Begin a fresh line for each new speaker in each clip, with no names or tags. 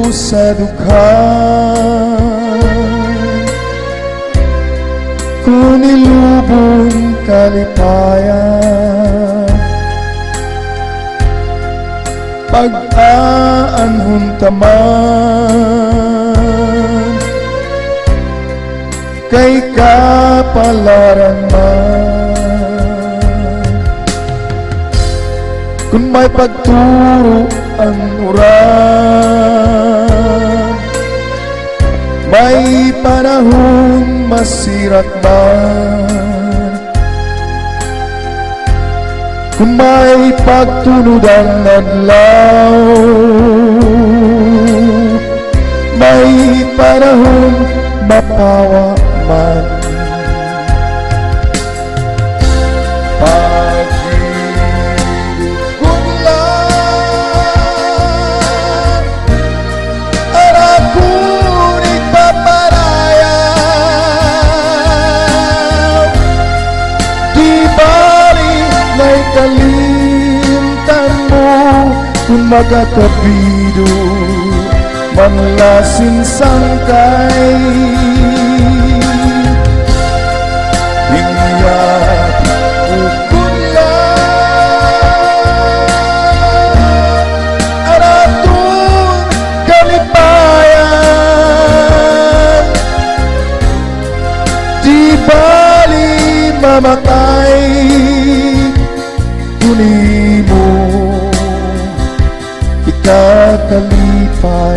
sa dugha, kung nilubong kalipayan, pag-aanhon taman, kay kapalaran man. Kung may pagturo ang uran, may panahon masirat man. Kung may pagtunod ang adlaw, may panahon mapawa man. Kalimtan mo kung magkakabido, manlasin sangkay, hingyak ukunlan, aratong kalipayan, di bali mamatay, kunin mo ikakalipay.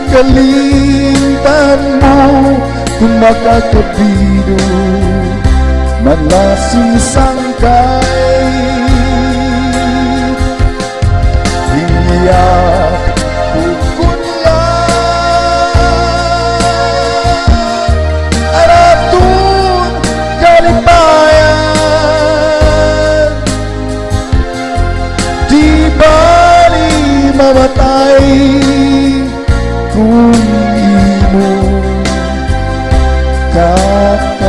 Kalimtan mo kung makakabido, manlasing sangkay, hingyak ukunlan, aratong kalipayan, di bali mamatay, kung imo kakalipay.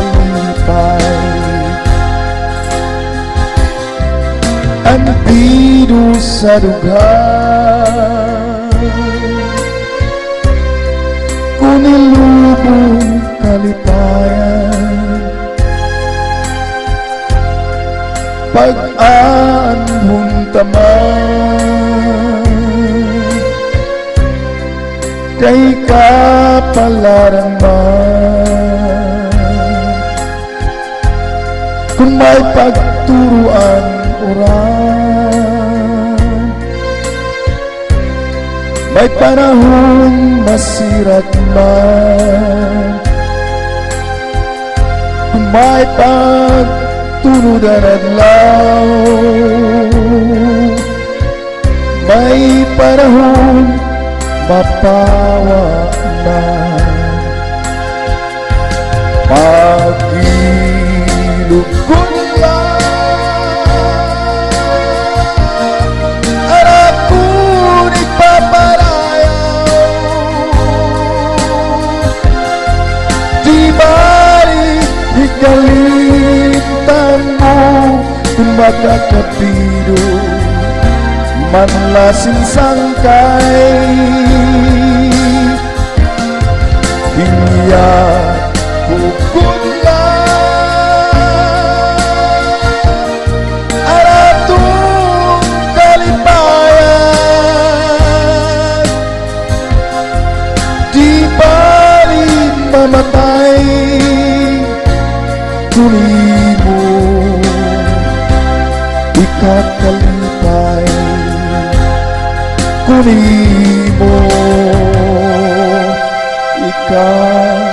Ang bido sa dugha, kung nilubong kalipayan, pag-aanhon taman, kay kapalaran man. Kung may pagturuan uran, may panahon masirat man. Kung may pagtunod ang adlaw, may panahon mapawa na. Pag-ilog ko lang, harap ko'y ipaparayaw, di bali ikalimtan mo kung makakabido, manlasin sangkay, hingyak ukunlan, aratong kalipayan, di bali mamatay, kunin mo ikakalipay. kunimo ikaw